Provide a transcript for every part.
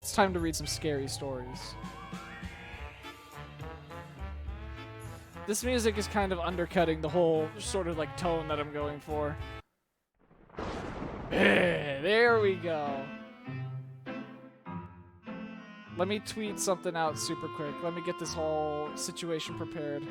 It's time to read some scary stories. This music is kind of undercutting the whole sort of like tone that I'm going for. There we go. Let me tweet something out super quick. Let me get this whole situation prepared.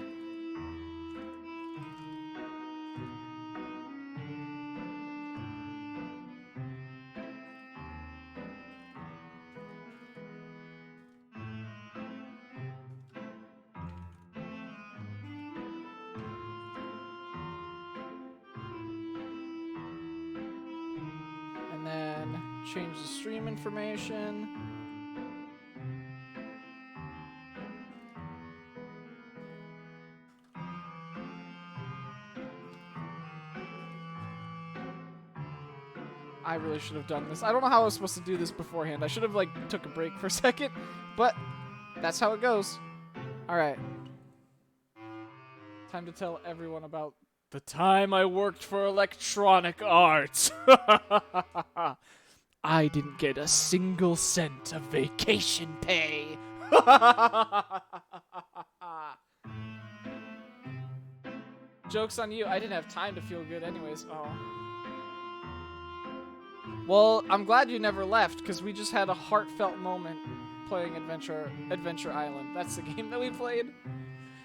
And then change the stream information. I really should have done this. I don't know how I was supposed to do this beforehand. I should have, like, took a break for a second, but that's how it goes. All right. Time to tell everyone about the time I worked for Electronic Arts. I didn't get a single cent of vacation pay. Joke's on you. I didn't have time to feel good anyways. Oh. Well, I'm glad you never left, because we just had a heartfelt moment playing Adventure Island. That's the game that we played.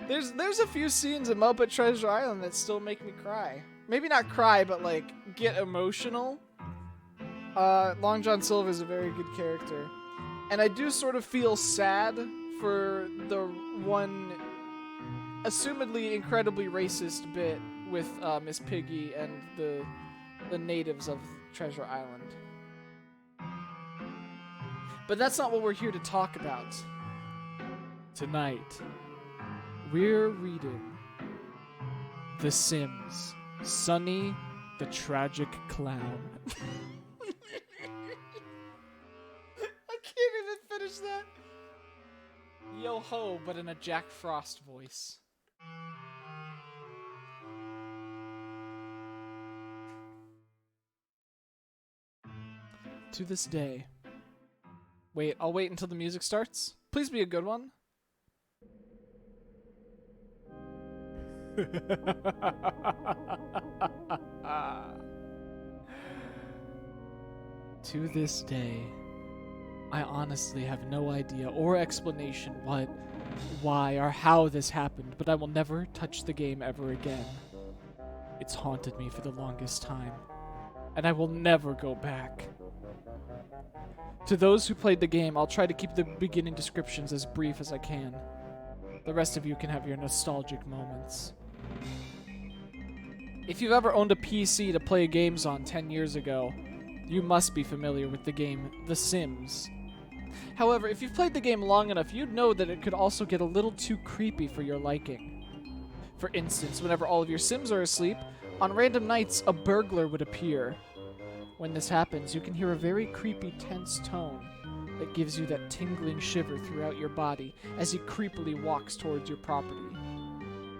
There's a few scenes in Muppet Treasure Island that still make me cry. Maybe not cry, but like get emotional. Long John Silver is a very good character. And I do sort of feel sad for the one assumedly incredibly racist bit with Miss Piggy and the natives of Treasure Island. But that's not what we're here to talk about. Tonight, we're reading The Sims, Sonny the Tragic Clown. I can't even finish that. Yo ho, but in a Jack Frost voice. To this day. Wait, I'll wait until the music starts. Please be a good one. To this day, I honestly have no idea or explanation what, why, or how this happened, but I will never touch the game ever again. It's haunted me for the longest time, and I will never go back. To those who played the game, I'll try to keep the beginning descriptions as brief as I can. The rest of you can have your nostalgic moments. If you've ever owned a PC to play games on 10 years ago, you must be familiar with the game The Sims. However, if you've played the game long enough, you'd know that it could also get a little too creepy for your liking. For instance, whenever all of your Sims are asleep, on random nights a burglar would appear. When this happens, you can hear a very creepy, tense tone that gives you that tingling shiver throughout your body as he creepily walks towards your property.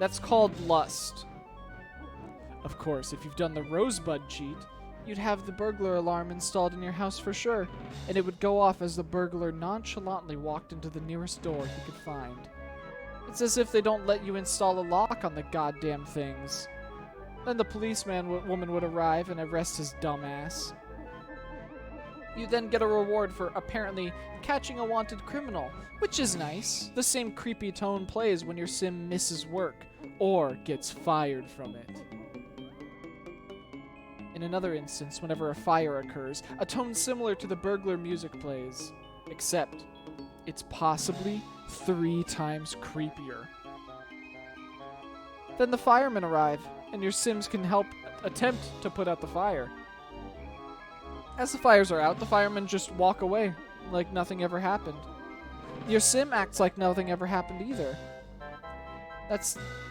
That's called lust. Of course, if you've done the Rosebud cheat, you'd have the burglar alarm installed in your house for sure, and it would go off as the burglar nonchalantly walked into the nearest door he could find. It's as if they don't let you install a lock on the goddamn things. Then the woman would arrive and arrest his dumb ass. You then get a reward for apparently catching a wanted criminal, which is nice. The same creepy tone plays when your sim misses work or gets fired from it. In another instance, whenever a fire occurs, a tone similar to the burglar music plays, except it's possibly 3 times creepier. Then the firemen arrive, and your Sims can help attempt to put out the fire. As the fires are out, the firemen just walk away, like nothing ever happened. Your Sim acts like nothing ever happened either.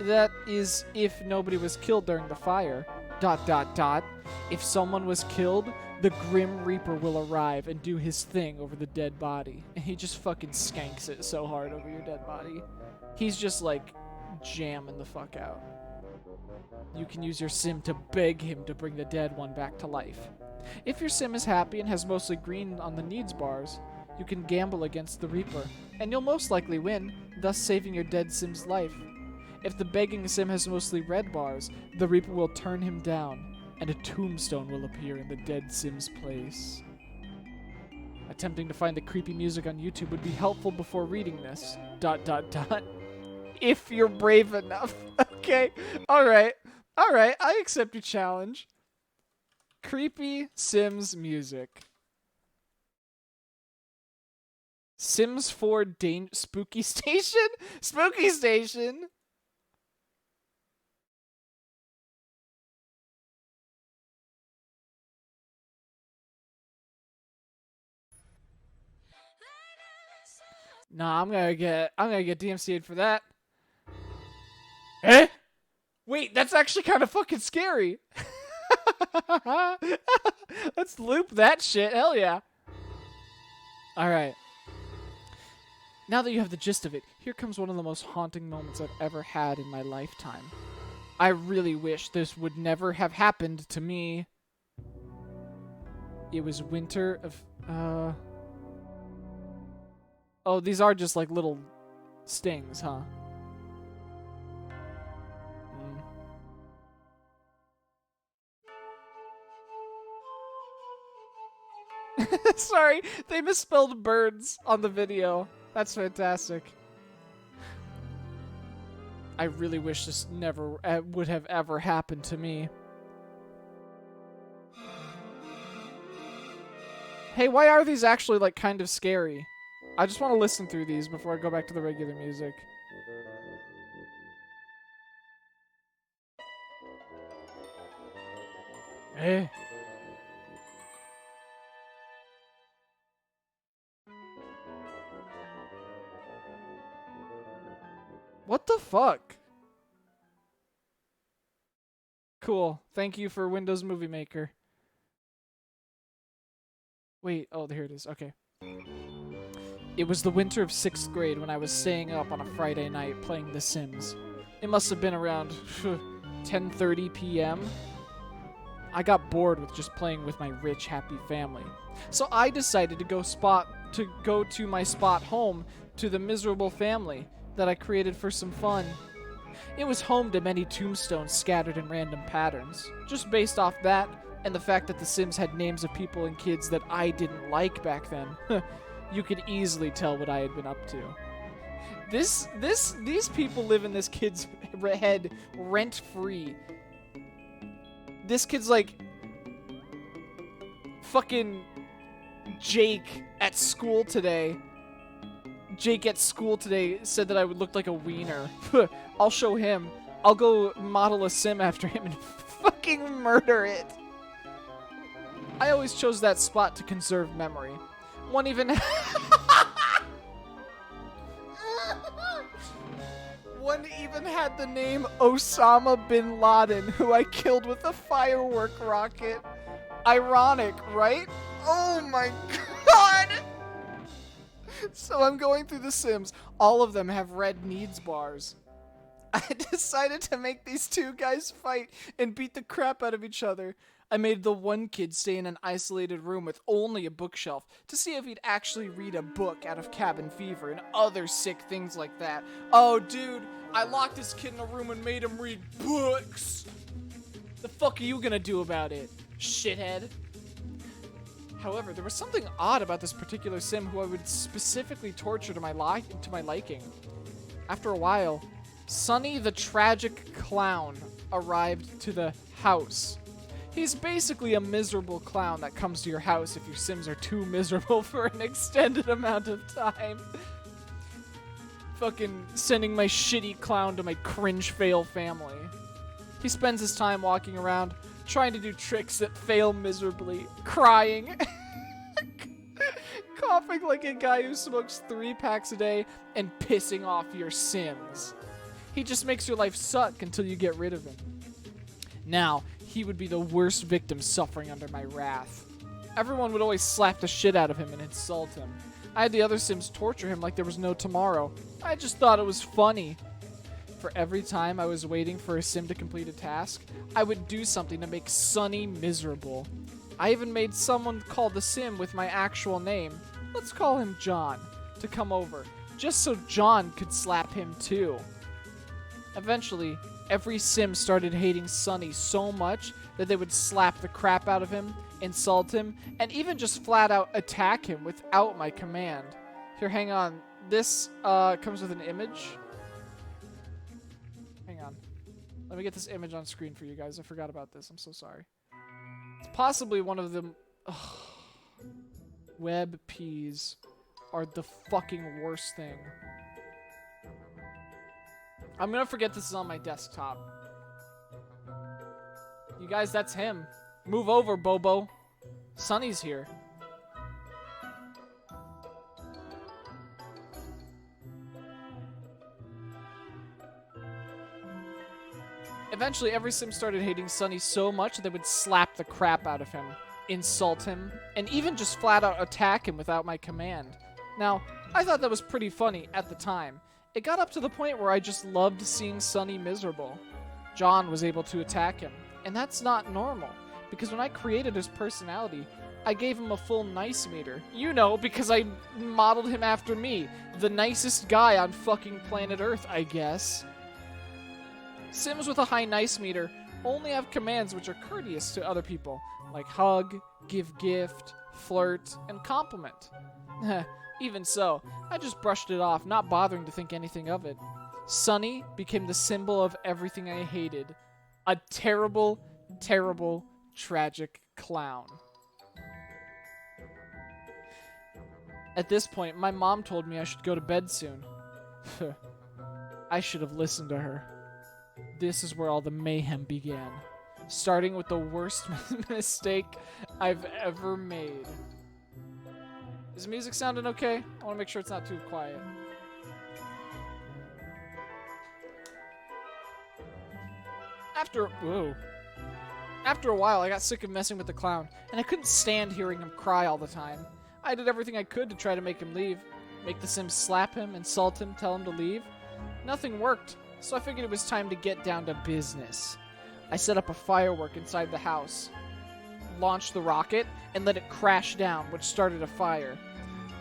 That is if nobody was killed during the fire. ... If someone was killed, the Grim Reaper will arrive and do his thing over the dead body. And he just fucking skanks it so hard over your dead body. He's just like jamming the fuck out. You can use your Sim to beg him to bring the dead one back to life. If your Sim is happy and has mostly green on the needs bars, you can gamble against the Reaper, and you'll most likely win, thus saving your dead Sim's life. If the begging Sim has mostly red bars, the Reaper will turn him down, and a tombstone will appear in the dead Sim's place. Attempting to find the creepy music on YouTube would be helpful before reading this. ... If you're brave enough. Okay. Alright. Alright. I accept your challenge. Creepy Sims music. Sims 4 Spooky Station? Spooky Station! Nah, I'm gonna get DMCA'd for that. Eh? Wait, that's actually kind of fucking scary. Let's loop that shit. Hell yeah. Alright. Now that you have the gist of it, here comes one of the most haunting moments I've ever had in my lifetime. I really wish this would never have happened to me. It was winter of, Oh, these are just like little stings, huh? Sorry, they misspelled birds on the video. That's fantastic. I really wish this never would have ever happened to me. Hey, why are these actually like kind of scary? I just want to listen through these before I go back to the regular music. Hey. What the fuck? Cool. Thank you for Windows Movie Maker. Wait, oh, here it is. Okay. It was the winter of 6th grade when I was staying up on a Friday night playing The Sims. It must have been around 10:30 p.m. I got bored with just playing with my rich, happy family. So I decided to go to my spot home to the miserable family that I created for some fun. It was home to many tombstones scattered in random patterns. Just based off that and the fact that The Sims had names of people and kids that I didn't like back then, you could easily tell what I had been up to. These people live in this kid's head rent-free. This kid's like fucking Jake at school today. Jake at school today said that I would look like a wiener. I'll show him. I'll go model a sim after him and fucking murder it. I always chose that spot to conserve memory. One even had the name Osama bin Laden, who I killed with a firework rocket. Ironic, right? Oh my god! So I'm going through The Sims. All of them have red needs bars. I decided to make these two guys fight and beat the crap out of each other. I made the one kid stay in an isolated room with only a bookshelf to see if he'd actually read a book out of cabin fever and other sick things like that. Oh, dude, I locked this kid in a room and made him read books. The fuck are you gonna do about it, shithead? However, there was something odd about this particular sim who I would specifically torture to my liking. After a while, Sonny the Tragic Clown arrived to the house. He's basically a miserable clown that comes to your house if your Sims are too miserable for an extended amount of time. Fucking sending my shitty clown to my cringe fail family. He spends his time walking around, trying to do tricks that fail miserably, crying, coughing like a guy who smokes 3 packs a day, and pissing off your Sims. He just makes your life suck until you get rid of him. Now, he would be the worst victim suffering under my wrath. Everyone would always slap the shit out of him and insult him. I had the other Sims torture him like there was no tomorrow. I just thought it was funny. For every time I was waiting for a Sim to complete a task, I would do something to make Sonny miserable. I even made someone call the Sim with my actual name. let's call him John, to come over, just so John could slap him too. Eventually, every sim started hating Sonny so much that they would slap the crap out of him, insult him, and even just flat out attack him without my command. Here, hang on. This comes with an image. Hang on. Let me get this image on screen for you guys. I forgot about this. I'm so sorry. It's possibly one of them. Web peas are the fucking worst thing. I'm gonna forget this is on my desktop. You guys, that's him. Move over, Bobo. Sonny's here. Eventually, every sim started hating Sonny so much that they would slap the crap out of him, insult him, and even just flat out attack him without my command. Now, I thought that was pretty funny at the time. It got up to the point where I just loved seeing Sonny miserable. John was able to attack him, and that's not normal, because when I created his personality, I gave him a full nice meter. You know, because I modeled him after me, the nicest guy on fucking planet Earth, I guess. Sims with a high nice meter only have commands which are courteous to other people, like hug, give gift, flirt, and compliment. Even so, I just brushed it off, not bothering to think anything of it. Sonny became the symbol of everything I hated. A terrible, terrible, tragic clown. At this point, my mom told me I should go to bed soon. I should have listened to her. This is where all the mayhem began, starting with the worst mistake I've ever made. Is the music sounding okay? I want to make sure it's not too quiet. After a while, I got sick of messing with the clown, and I couldn't stand hearing him cry all the time. I did everything I could to try to make him leave. Make the Sims slap him, insult him, tell him to leave. Nothing worked, so I figured it was time to get down to business. I set up a firework inside the house, launched the rocket, and let it crash down, which started a fire.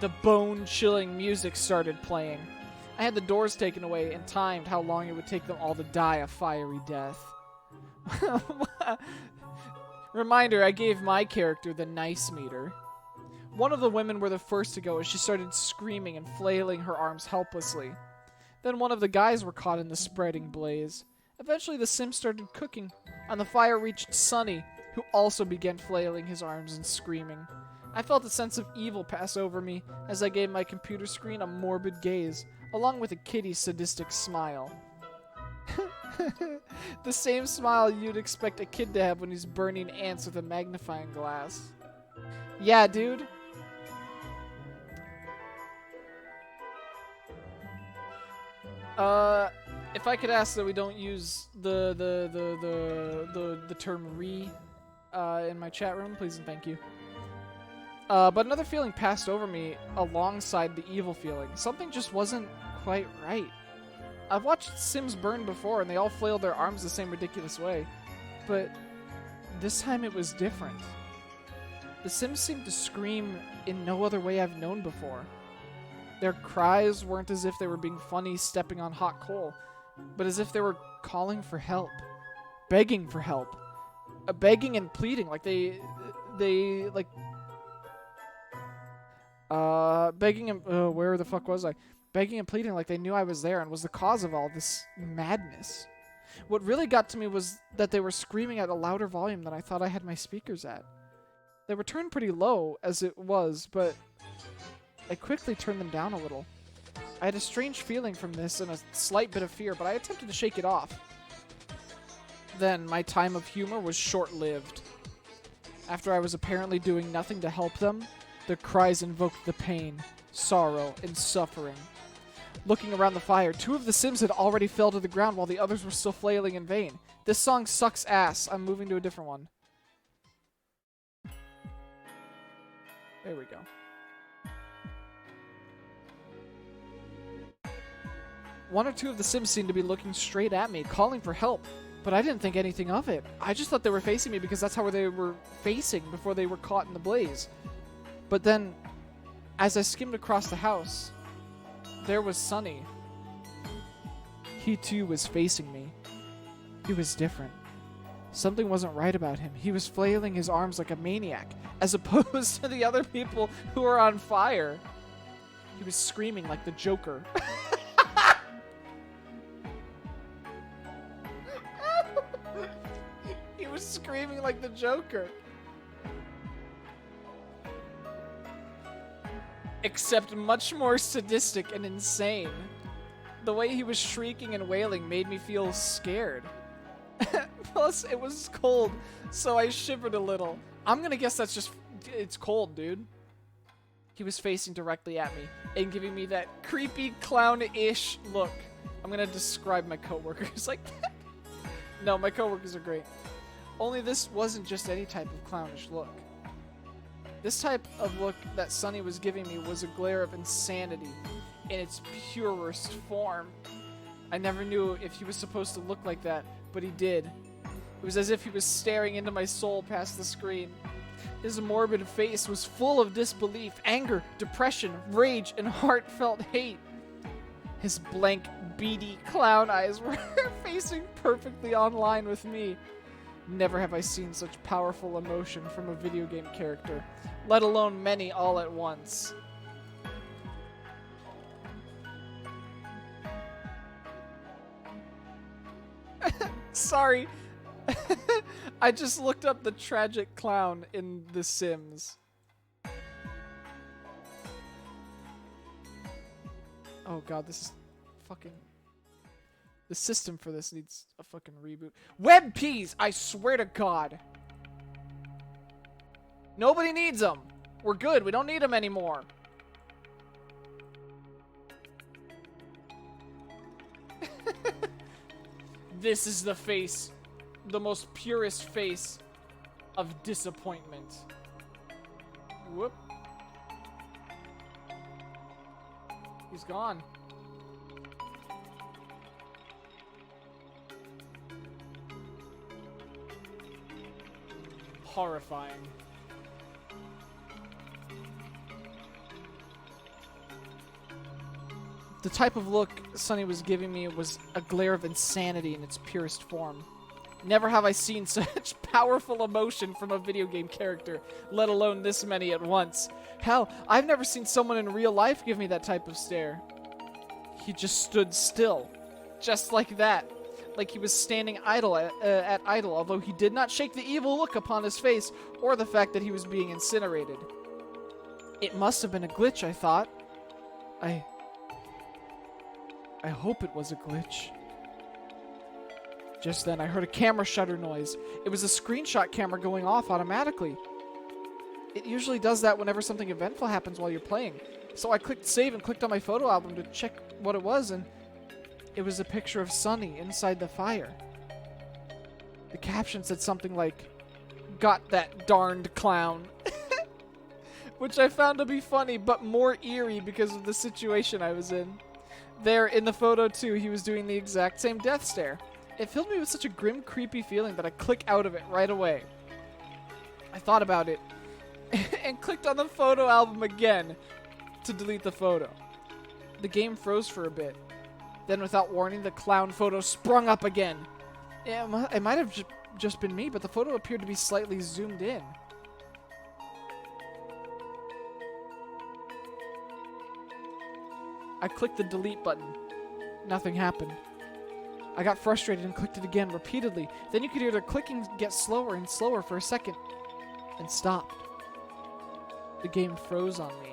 The bone-chilling music started playing. I had the doors taken away and timed how long it would take them all to die a fiery death. Reminder, I gave my character the nice meter. One of the women were the first to go as she started screaming and flailing her arms helplessly. Then one of the guys were caught in the spreading blaze. Eventually the Sims started cooking, and the fire reached Sonny, who also began flailing his arms and screaming. I felt a sense of evil pass over me as I gave my computer screen a morbid gaze, along with a kitty's sadistic smile. The same smile you'd expect a kid to have when he's burning ants with a magnifying glass. Yeah, dude. If I could ask that we don't use the term "re" in my chat room, please and thank you. But another feeling passed over me alongside the evil feeling. Something just wasn't quite right. I've watched Sims burn before, and they all flailed their arms the same ridiculous way. But this time it was different. The Sims seemed to scream in no other way I've known before. Their cries weren't as if they were being funny stepping on hot coal, but as if they were calling for help. Begging for help. Begging and pleading, like begging and, where the fuck was I? Begging and pleading like they knew I was there and was the cause of all this madness. What really got to me was that they were screaming at a louder volume than I thought I had my speakers at. They were turned pretty low as it was, but I quickly turned them down a little. I had a strange feeling from this and a slight bit of fear, but I attempted to shake it off. Then my time of humor was short-lived. After I was apparently doing nothing to help them, their cries invoked the pain, sorrow, and suffering. Looking around the fire, 2 of the Sims had already fell to the ground while the others were still flailing in vain. This song sucks ass. I'm moving to a different one. There we go. One or 2 of the Sims seemed to be looking straight at me, calling for help, but I didn't think anything of it. I just thought they were facing me because that's how they were facing before they were caught in the blaze. But then, As I skimmed across the house, there was Sonny. He too was facing me. He was different. Something wasn't right about him. He was flailing his arms like a maniac, as opposed to the other people who were on fire. He was screaming like the Joker. He was screaming like the Joker. Except much more sadistic and insane. The way he was shrieking and wailing made me feel scared. Plus, it was cold, so I shivered a little. I'm gonna guess that's just... it's cold, dude. He was facing directly at me and giving me that creepy clown-ish look. I'm gonna describe my coworkers like that. No, my coworkers are great. Only this wasn't just any type of clownish look. This type of look that Sonny was giving me was a glare of insanity in its purest form. I never knew if he was supposed to look like that, but he did. It was as if he was staring into my soul past the screen. His morbid face was full of disbelief, anger, depression, rage, and heartfelt hate. His blank, beady clown eyes were facing perfectly online with me. Never have I seen such powerful emotion from a video game character, let alone many all at once. Sorry. I just looked up the tragic clown in The Sims. Oh god, this is fucking... the system for this needs a fucking reboot. Web peas! I swear to god. Nobody needs them. We're good. We don't need them anymore. This is the face, the most purest face of disappointment. Whoop. He's gone. Horrifying. The type of look Sonny was giving me was a glare of insanity in its purest form. Never have I seen such powerful emotion from a video game character, let alone this many at once. Hell, I've never seen someone in real life give me that type of stare. He just stood still, just like that, like he was standing idle at idle, although he did not shake the evil look upon his face or the fact that he was being incinerated. It must have been a glitch, I thought. I hope it was a glitch. Just then, I heard a camera shutter noise. It was a screenshot camera going off automatically. It usually does that whenever something eventful happens while you're playing. So I clicked save and clicked on my photo album to check what it was, and it was a picture of Sonny inside the fire. The caption said something like, "Got that darned clown." Which I found to be funny, but more eerie because of the situation I was in. There, in the photo too, he was doing the exact same death stare. It filled me with such a grim, creepy feeling that I clicked out of it right away. I thought about it, and clicked on the photo album again to delete the photo. The game froze for a bit. Then, without warning, the clown photo sprung up again. It might have just been me, but the photo appeared to be slightly zoomed in. I clicked the delete button. Nothing happened. I got frustrated and clicked it again repeatedly. Then you could hear the clicking get slower and slower for a second, and stopped. The game froze on me.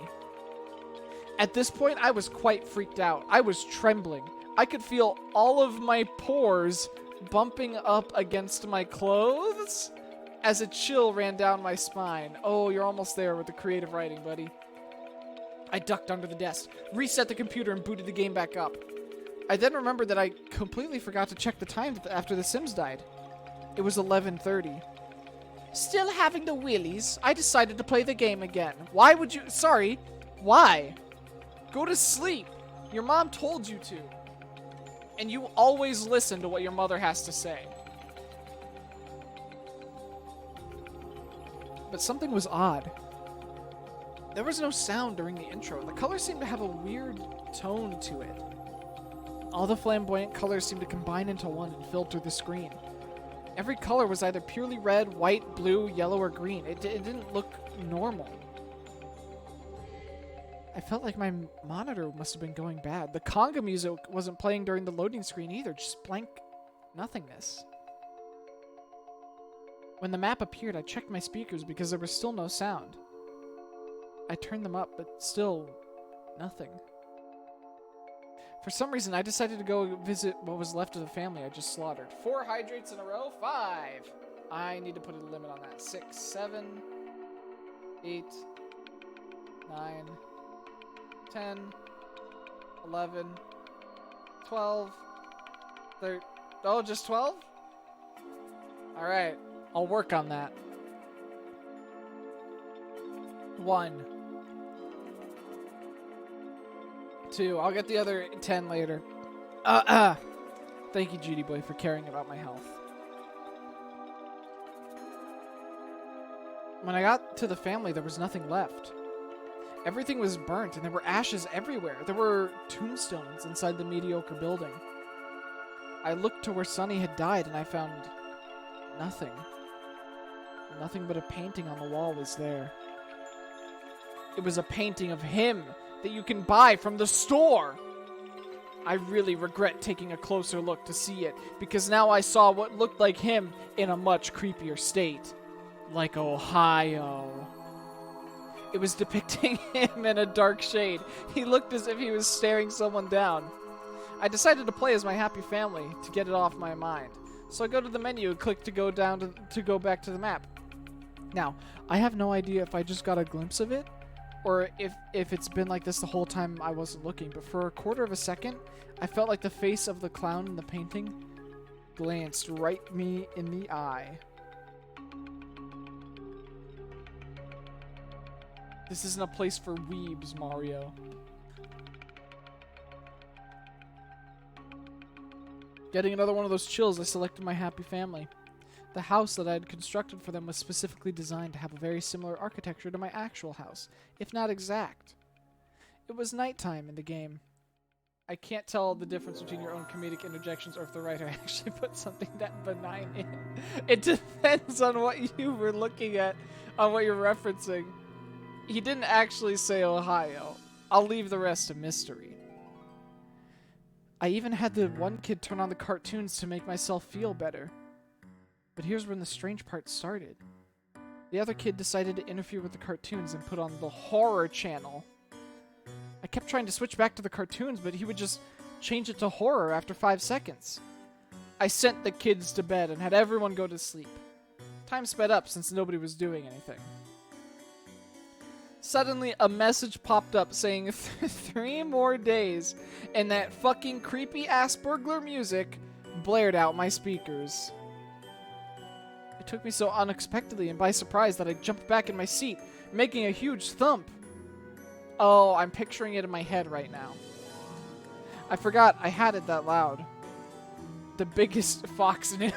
At this point, I was quite freaked out. I was trembling. I could feel all of my pores bumping up against my clothes as a chill ran down my spine. Oh, you're almost there with the creative writing, buddy. I ducked under the desk, reset the computer, and booted the game back up. I then remembered that I completely forgot to check the time after The Sims died. It was 11:30. Still having the willies, I decided to play the game again. Why would you... Sorry. Why? Go to sleep. Your mom told you to. And you always listen to what your mother has to say. But something was odd. There was no sound during the intro. The colors seemed to have a weird tone to it. All the flamboyant colors seemed to combine into one and filter the screen. Every color was either purely red, white, blue, yellow, or green. It didn't look normal. I felt like my monitor must have been going bad. The conga music wasn't playing during the loading screen either, just blank nothingness. When the map appeared, I checked my speakers because there was still no sound. I turned them up, but still nothing. For some reason, I decided to go visit what was left of the family I just slaughtered. 4 hydrates in a row, 5. I need to put a limit on that. 6, 7, 8, 9, 10, 11, 12, 13. Oh, just 12? Alright, I'll work on that. 1. 2. I'll get the other 10 later. Thank you, Judy Boy, for caring about my health. When I got to the family, there was nothing left. Everything was burnt, and there were ashes everywhere. There were tombstones inside the mediocre building. I looked to where Sonny had died, and I found nothing. Nothing but a painting on the wall was there. It was a painting of him that you can buy from the store. I really regret taking a closer look to see it, because now I saw what looked like him in a much creepier state. Like Ohio. It was depicting him in a dark shade. He looked as if he was staring someone down. I decided to play as my happy family to get it off my mind. So I go to the menu and click to go down to go back to the map. Now, I have no idea if I just got a glimpse of it, or if it's been like this the whole time I wasn't looking, but for a quarter of a second, I felt like the face of the clown in the painting glanced right me in the eye. This isn't a place for weebs, Mario. Getting another one of those chills, I selected my happy family. The house that I had constructed for them was specifically designed to have a very similar architecture to my actual house, if not exact. It was nighttime in the game. I can't tell the difference between your own comedic interjections or if the writer actually put something that benign in. It depends on what you were looking at, on what you're referencing. He didn't actually say Ohio. I'll leave the rest a mystery. I even had the one kid turn on the cartoons to make myself feel better. But here's when the strange part started. The other kid decided to interfere with the cartoons and put on the horror channel. I kept trying to switch back to the cartoons, but he would just change it to horror after 5 seconds. I sent the kids to bed and had everyone go to sleep. Time sped up since nobody was doing anything. Suddenly, a message popped up saying 3 more days, and that fucking creepy-ass burglar music blared out my speakers. It took me so unexpectedly and by surprise that I jumped back in my seat, making a huge thump. Oh, I'm picturing it in my head right now. I forgot I had it that loud. The biggest Fox News.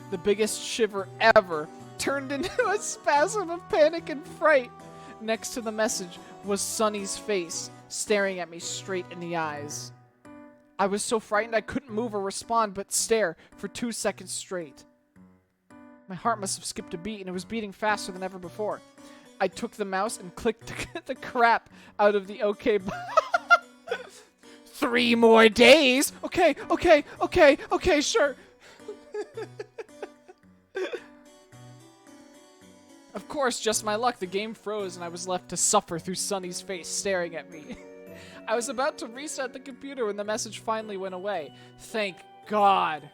The biggest shiver ever turned into a spasm of panic and fright. Next to the message was Sonny's face, staring at me straight in the eyes. I was so frightened I couldn't move or respond but stare for 2 seconds straight. My heart must have skipped a beat, and it was beating faster than ever before. I took the mouse and clicked the crap out of the OK button. 3 more days? Okay, sure. Of course, just my luck, the game froze and I was left to suffer through Sonny's face staring at me. I was about to reset the computer when the message finally went away. Thank God.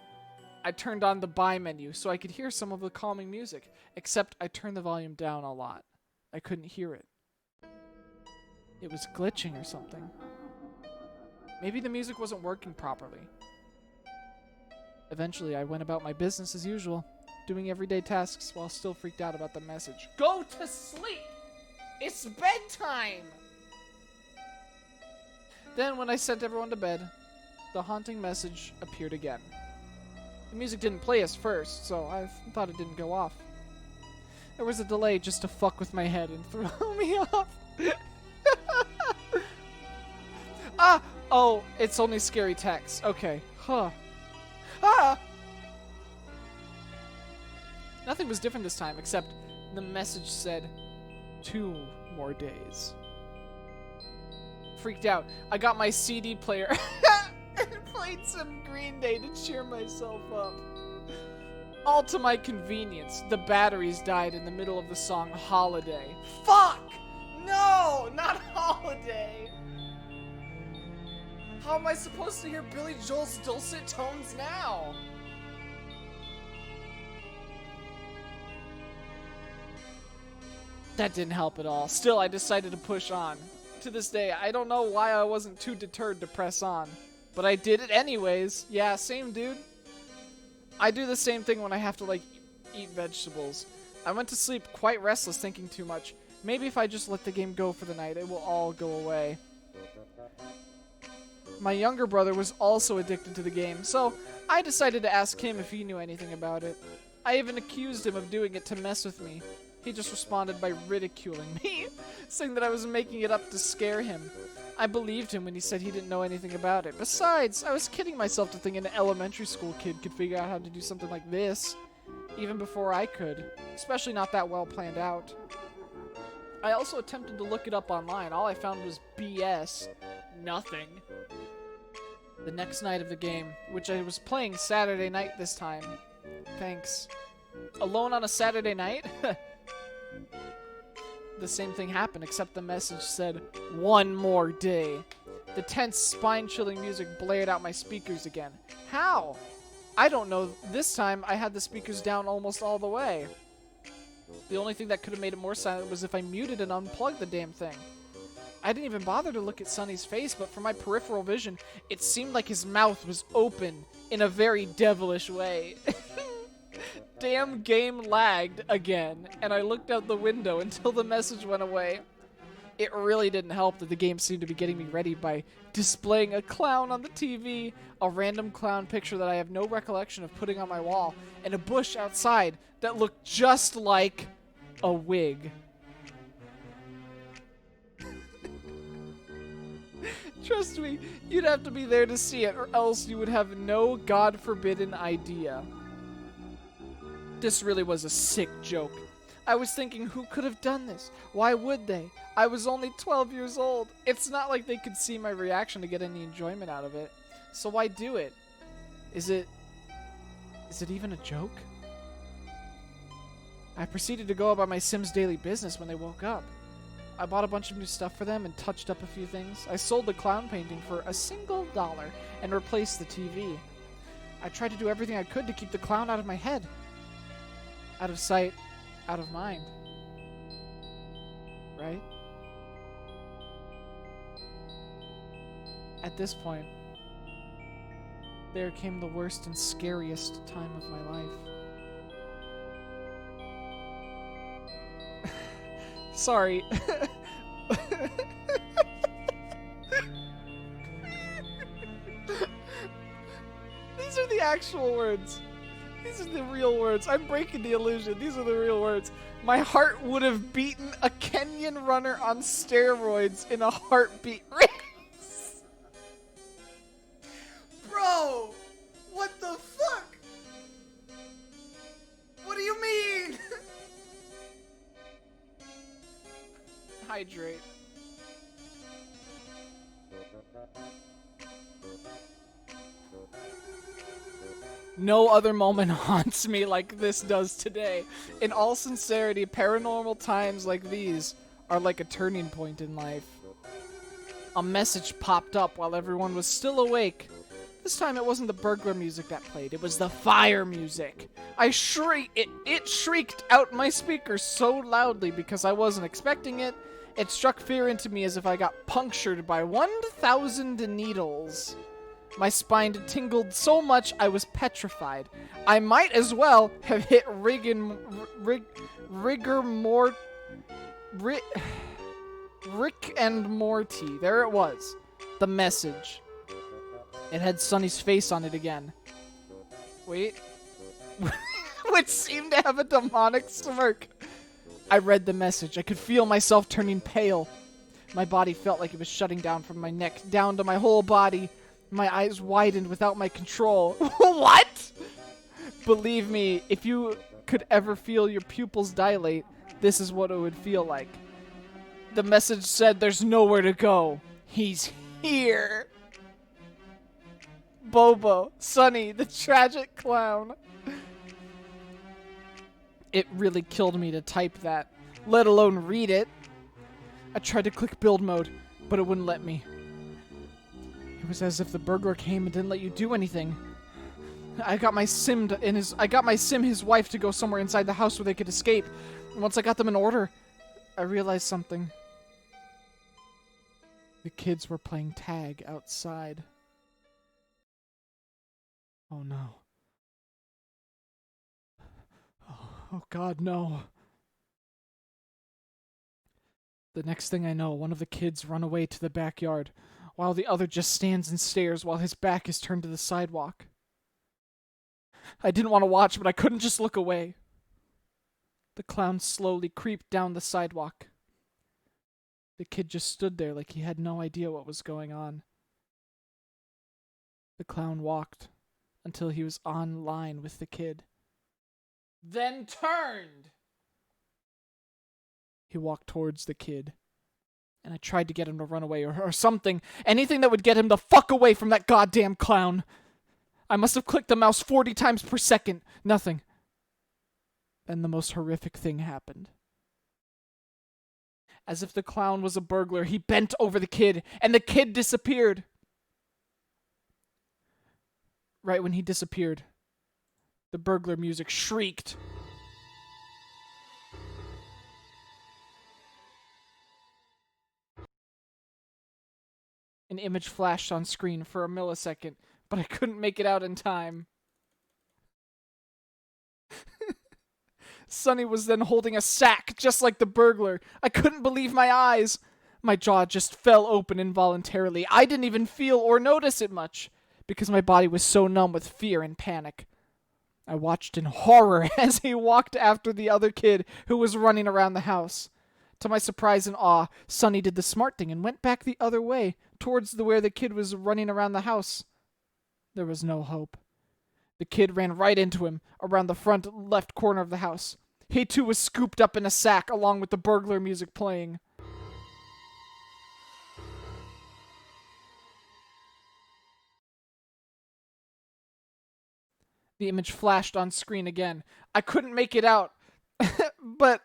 I turned on the buy menu so I could hear some of the calming music, except I turned the volume down a lot. I couldn't hear it. It was glitching or something. Maybe the music wasn't working properly. Eventually, I went about my business as usual, doing everyday tasks while still freaked out about the message. Go to sleep! It's bedtime! Then, when I sent everyone to bed, the haunting message appeared again. The music didn't play as first, so I thought it didn't go off. There was a delay just to fuck with my head and throw me off. Ah! Oh, it's only scary text. Okay. Huh. Ah! Nothing was different this time, except the message said 2 more days. Freaked out. I got my CD player and played some Green Day to cheer myself up. All to my convenience, the batteries died in the middle of the song Holiday. Fuck! No! Not Holiday! How am I supposed to hear Billy Joel's dulcet tones now? That didn't help at all. Still, I decided to push on. To this day, I don't know why I wasn't too deterred to press on. But I did it anyways. Yeah, same dude. I do the same thing when I have to, like, eat vegetables. I went to sleep quite restless, thinking too much. Maybe if I just let the game go for the night, it will all go away. My younger brother was also addicted to the game, so I decided to ask him if he knew anything about it. I even accused him of doing it to mess with me. He just responded by ridiculing me, saying that I was making it up to scare him. I believed him when he said he didn't know anything about it. Besides, I was kidding myself to think an elementary school kid could figure out how to do something like this, even before I could, especially not that well planned out. I also attempted to look it up online. All I found was BS. Nothing. The next night of the game, which I was playing Saturday night this time. Thanks. Alone on a Saturday night? The same thing happened, except the message said, 1 more day. The tense, spine-chilling music blared out my speakers again. How? I don't know. This time, I had the speakers down almost all the way. The only thing that could have made it more silent was if I muted and unplugged the damn thing. I didn't even bother to look at Sonny's face, but from my peripheral vision, it seemed like his mouth was open in a very devilish way. Damn game lagged again, and I looked out the window until the message went away. It really didn't help that the game seemed to be getting me ready by displaying a clown on the TV, a random clown picture that I have no recollection of putting on my wall, and a bush outside that looked just like a wig. Trust me, you'd have to be there to see it, or else you would have no God-forbidden idea. This really was a sick joke. I was thinking, who could have done this? Why would they? I was only 12 years old. It's not like they could see my reaction to get any enjoyment out of it. So why do it? Is it even a joke? I proceeded to go about my Sims' daily business when they woke up. I bought a bunch of new stuff for them and touched up a few things. I sold the clown painting for $1 and replaced the TV. I tried to do everything I could to keep the clown out of my head. Out of sight, out of mind. Right? At this point, there came the worst and scariest time of my life. Sorry. These are the actual words. These are the real words. I'm breaking the illusion. These are the real words. My heart would have beaten a Kenyan runner on steroids in a heartbeat race. Bro, what the fuck? What do you mean? Hydrate. No other moment haunts me like this does today. In all sincerity, paranormal times like these are like a turning point in life. A message popped up while everyone was still awake. This time it wasn't the burglar music that played, it was the fire music. It shrieked out my speakers so loudly because I wasn't expecting it. It struck fear into me as if I got punctured by 1,000 needles. My spine tingled so much I was petrified. I might as well have hit Rick and Morty. There it was. The message. It had Sonny's face on it again. Wait. Which seemed to have a demonic smirk. I read the message. I could feel myself turning pale. My body felt like it was shutting down from my neck down to my whole body. My eyes widened without my control. What? Believe me, if you could ever feel your pupils dilate, this is what it would feel like. The message said there's nowhere to go. He's here. Bobo, Sonny the Tragic Clown. It really killed me to type that, let alone read it. I tried to click build mode, but it wouldn't let me. It was as if the burglar came and didn't let you do anything. I got my sim his wife to go somewhere inside the house where they could escape. And once I got them in order, I realized something. The kids were playing tag outside. Oh no. Oh God, no. The next thing I know, one of the kids run away to the backyard, while the other just stands and stares while his back is turned to the sidewalk. I didn't want to watch, but I couldn't just look away. The clown slowly creeped down the sidewalk. The kid just stood there like he had no idea what was going on. The clown walked until he was on line with the kid. Then turned! He walked towards the kid, and I tried to get him to run away or something. Anything that would get him the fuck away from that goddamn clown. I must have clicked the mouse 40 times per second. Nothing. Then the most horrific thing happened. As if the clown was a burglar, he bent over the kid, and the kid disappeared. Right when he disappeared, the burglar music shrieked. An image flashed on screen for a millisecond, but I couldn't make it out in time. Sonny was then holding a sack, just like the burglar. I couldn't believe my eyes. My jaw just fell open involuntarily. I didn't even feel or notice it much, because my body was so numb with fear and panic. I watched in horror as he walked after the other kid who was running around the house. To my surprise and awe, Sonny did the smart thing and went back the other way, towards where the kid was running around the house. There was no hope. The kid ran right into him, around the front left corner of the house. He too was scooped up in a sack, along with the burglar music playing. The image flashed on screen again. I couldn't make it out, but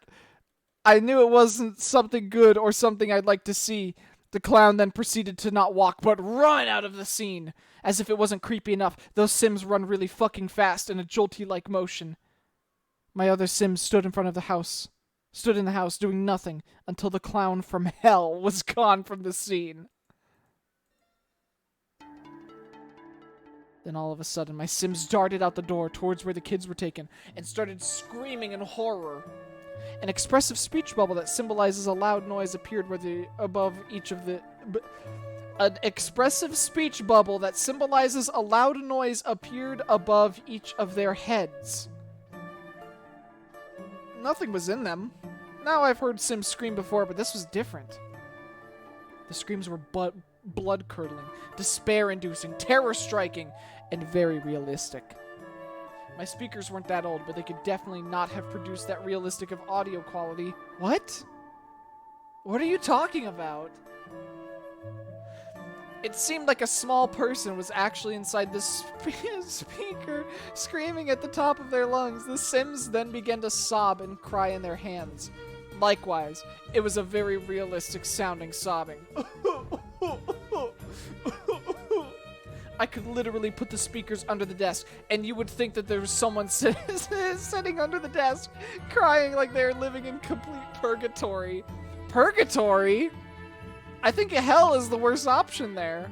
I knew it wasn't something good or something I'd like to see. The clown then proceeded to not walk, but run out of the scene. As if it wasn't creepy enough, those Sims run really fucking fast in a jolty-like motion. My other Sims stood in the house doing nothing until the clown from hell was gone from the scene. Then all of a sudden, my Sims darted out the door towards where the kids were taken and started screaming in horror. An expressive speech bubble that symbolizes a loud noise appeared above each of the... An expressive speech bubble that symbolizes a loud noise appeared above each of their heads. Nothing was in them. Now I've heard Sims scream before, but this was different. The screams were blood-curdling, despair-inducing, terror-striking, and very realistic. My speakers weren't that old, but they could definitely not have produced that realistic of audio quality. What? What are you talking about? It seemed like a small person was actually inside this speaker, screaming at the top of their lungs. The Sims then began to sob and cry in their hands. Likewise, it was a very realistic sounding sobbing. I could literally put the speakers under the desk, and you would think that there was someone sitting under the desk, crying like they're living in complete purgatory. Purgatory? I think hell is the worst option there.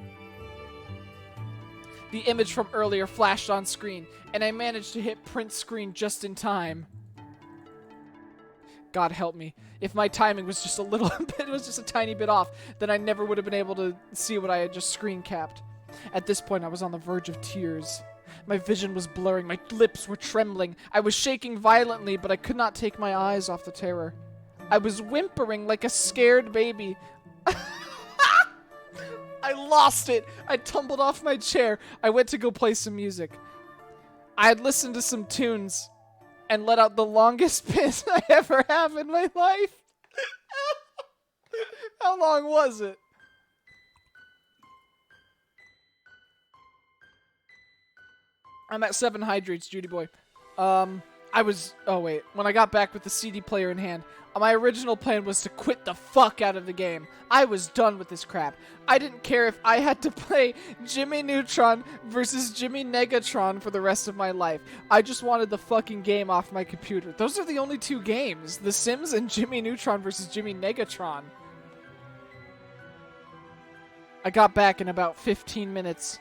The image from earlier flashed on screen, and I managed to hit print screen just in time. God help me. If my timing was just a little bit, it was just a tiny bit off, then I never would have been able to see what I had just screen capped. At this point, I was on the verge of tears. My vision was blurring, my lips were trembling. I was shaking violently, but I could not take my eyes off the terror. I was whimpering like a scared baby. I lost it. I tumbled off my chair. I went to go play some music. I had listened to some tunes and let out the longest piss I ever have in my life. How long was it? I'm at 7 hydrates, Judy boy. When I got back with the CD player in hand, my original plan was to quit the fuck out of the game. I was done with this crap. I didn't care if I had to play Jimmy Neutron versus Jimmy Negatron for the rest of my life. I just wanted the fucking game off my computer. Those are the only 2 games. The Sims and Jimmy Neutron versus Jimmy Negatron. I got back in about 15 minutes.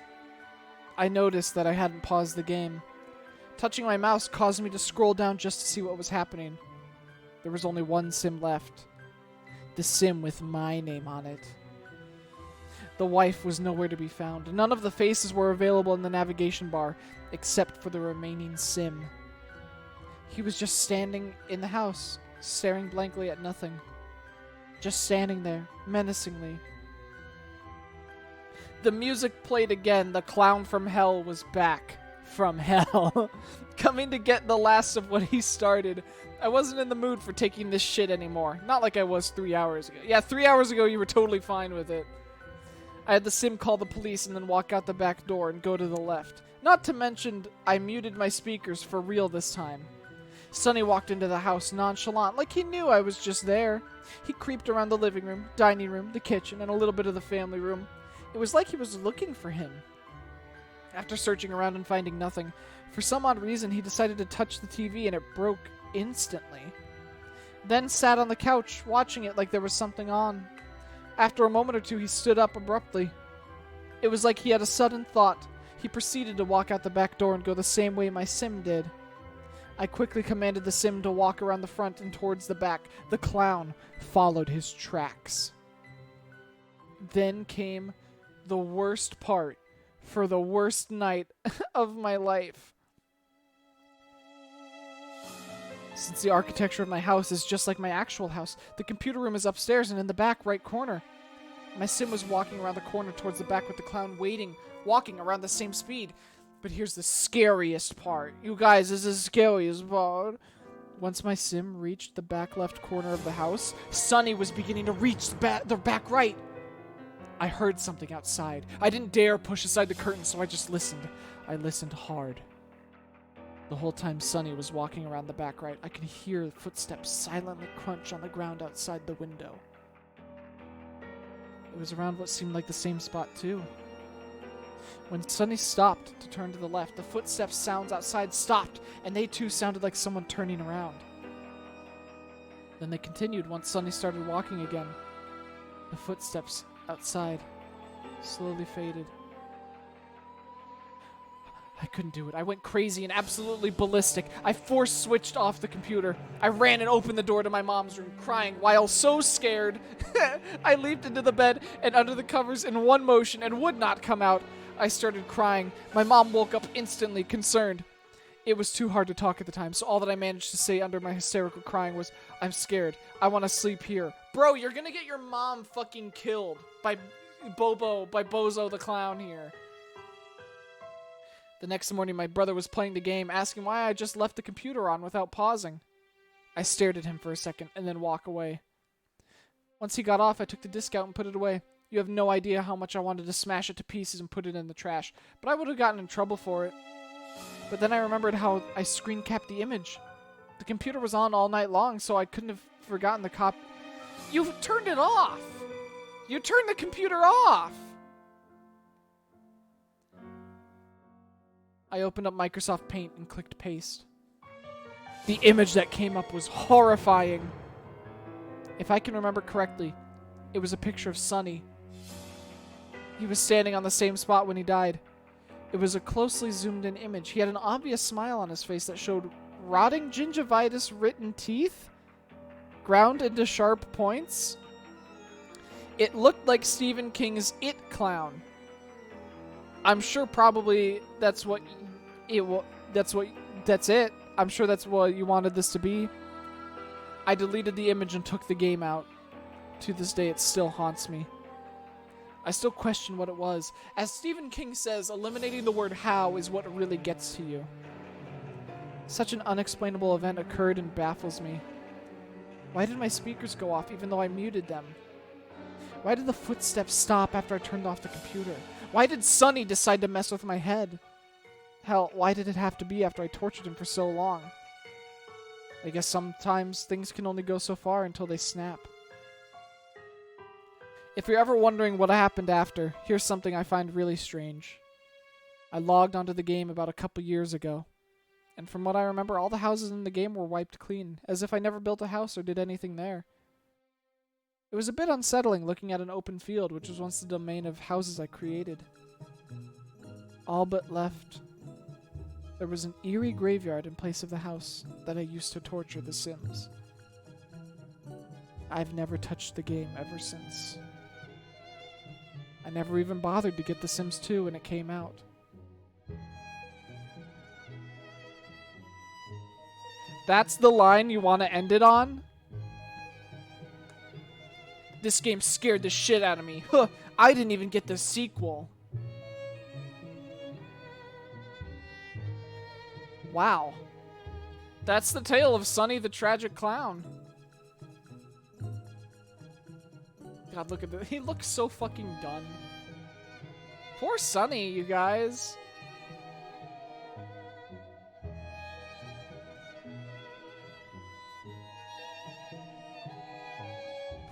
I noticed that I hadn't paused the game. Touching my mouse caused me to scroll down just to see what was happening. There was only one sim left. The sim with my name on it. The wife was nowhere to be found. None of the faces were available in the navigation bar, except for the remaining sim. He was just standing in the house, staring blankly at nothing. Just standing there, menacingly. The music played again. The clown from hell was back. From hell. Coming to get the last of what he started. I wasn't in the mood for taking this shit anymore. Not like I was 3 hours ago. Yeah, 3 hours ago you were totally fine with it. I had the sim call the police and then walk out the back door and go to the left. Not to mention, I muted my speakers for real this time. Sonny walked into the house nonchalant, like he knew I was just there. He creeped around the living room, dining room, the kitchen, and a little bit of the family room. It was like he was looking for him. After searching around and finding nothing, for some odd reason he decided to touch the TV and it broke instantly. Then sat on the couch, watching it like there was something on. After a moment or two, he stood up abruptly. It was like he had a sudden thought. He proceeded to walk out the back door and go the same way my sim did. I quickly commanded the sim to walk around the front and towards the back. The clown followed his tracks. Then came the worst part for the worst night of my life. Since the architecture of my house is just like my actual house, the computer room is upstairs and in the back right corner. My sim was walking around the corner towards the back with the clown walking around the same speed. But here's the scariest part. You guys, this is the scariest part. Once my sim reached the back left corner of the house, Sonny was beginning to reach the back right. I heard something outside. I didn't dare push aside the curtain, so I just listened. I listened hard. The whole time Sonny was walking around the back right, I could hear footsteps silently crunch on the ground outside the window. It was around what seemed like the same spot, too. When Sonny stopped to turn to the left, the footsteps sounds outside stopped, and they too sounded like someone turning around. Then they continued once Sonny started walking again. The footsteps outside slowly faded. I couldn't do it. I went crazy and absolutely ballistic. I force-switched off the computer. I ran and opened the door to my mom's room, crying while so scared. I leaped into the bed and under the covers in one motion and would not come out. I started crying. My mom woke up instantly, concerned. It was too hard to talk at the time, so all that I managed to say under my hysterical crying was, "I'm scared. I want to sleep here." Bro, you're gonna get your mom fucking killed by Bozo the Clown here. The next morning, my brother was playing the game, asking why I just left the computer on without pausing. I stared at him for a second and then walked away. Once he got off, I took the disc out and put it away. You have no idea how much I wanted to smash it to pieces and put it in the trash, but I would have gotten in trouble for it. But then I remembered how I screen capped the image. The computer was on all night long, so I couldn't have forgotten the cop. You turned it off! You turned the computer off! I opened up Microsoft Paint and clicked paste. The image that came up was horrifying. If I can remember correctly, it was a picture of Sonny. He was standing on the same spot when he died. It was a closely zoomed in image. He had an obvious smile on his face that showed rotting gingivitis-written teeth, ground into sharp points. It looked like Stephen King's It Clown. I'm sure probably that's it. I'm sure that's what you wanted this to be. I deleted the image and took the game out. To this day, it still haunts me. I still question what it was. As Stephen King says, eliminating the word how is what really gets to you. Such an unexplainable event occurred and baffles me. Why did my speakers go off even though I muted them? Why did the footsteps stop after I turned off the computer? Why did Sonny decide to mess with my head? Hell, why did it have to be after I tortured him for so long? I guess sometimes things can only go so far until they snap. If you're ever wondering what happened after, here's something I find really strange. I logged onto the game about a couple years ago, and from what I remember, all the houses in the game were wiped clean, as if I never built a house or did anything there. It was a bit unsettling looking at an open field, which was once the domain of houses I created. All but left, there was an eerie graveyard in place of the house that I used to torture the Sims. I've never touched the game ever since. I never even bothered to get The Sims 2 when it came out. That's the line you want to end it on? This game scared the shit out of me. Huh, I didn't even get the sequel. Wow. That's the tale of Sonny the Tragic Clown. God, look at this. He looks so fucking done. Poor Sonny, you guys.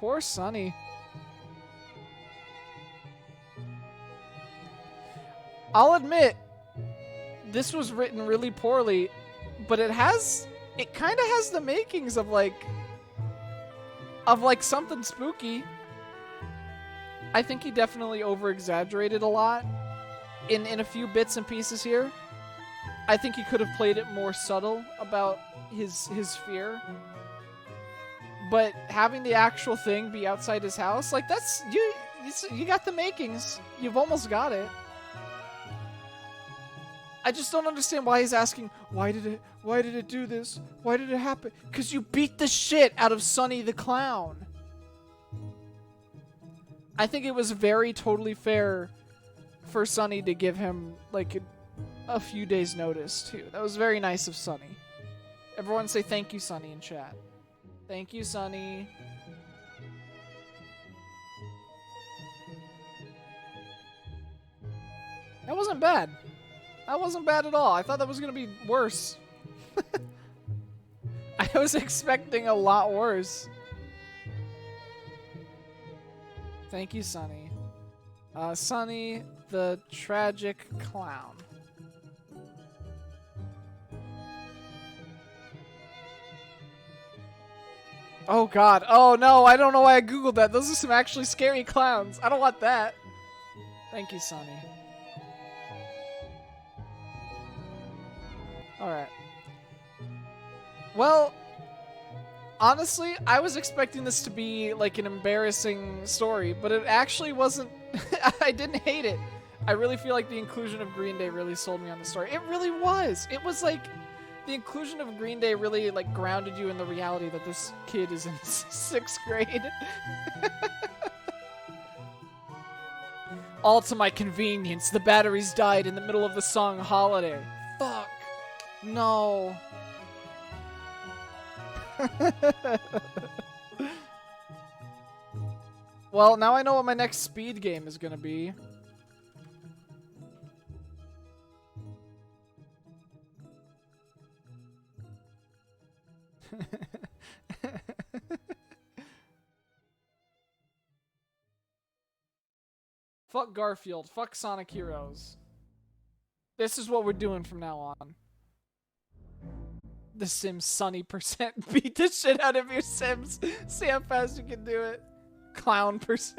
Poor Sonny. I'll admit, this was written really poorly, but it kind of has the makings of like something spooky. I think he definitely over-exaggerated a lot in a few bits and pieces here. I think he could have played it more subtle about his fear. But having the actual thing be outside his house, like that's you got the makings. You've almost got it. I just don't understand why he's asking, why did it do this? Why did it happen? 'Cause you beat the shit out of Sonny the Clown. I think it was very totally fair for Sonny to give him like a few days notice too. That was very nice of Sonny. Everyone say thank you, Sonny, in chat. Thank you, Sonny. That wasn't bad. That wasn't bad at all. I thought that was going to be worse. I was expecting a lot worse. Thank you, Sonny. Sonny the Tragic Clown. Oh god. Oh no, I don't know why I googled that. Those are some actually scary clowns. I don't want that. Thank you, Sonny. Alright. Well, honestly, I was expecting this to be like an embarrassing story, but it actually wasn't. I didn't hate it. I really feel like the inclusion of Green Day really sold me on the story. It really was. It was like the inclusion of Green Day really like grounded you in the reality that this kid is in 6th grade. All to my convenience, the batteries died in the middle of the song Holiday. Fuck. No. Well, now I know what my next speed game is gonna be. Fuck Garfield. Fuck Sonic Heroes. This is what we're doing from now on. The Sims Sonny %. Beat the shit out of your Sims. See how fast you can do it. Clown %.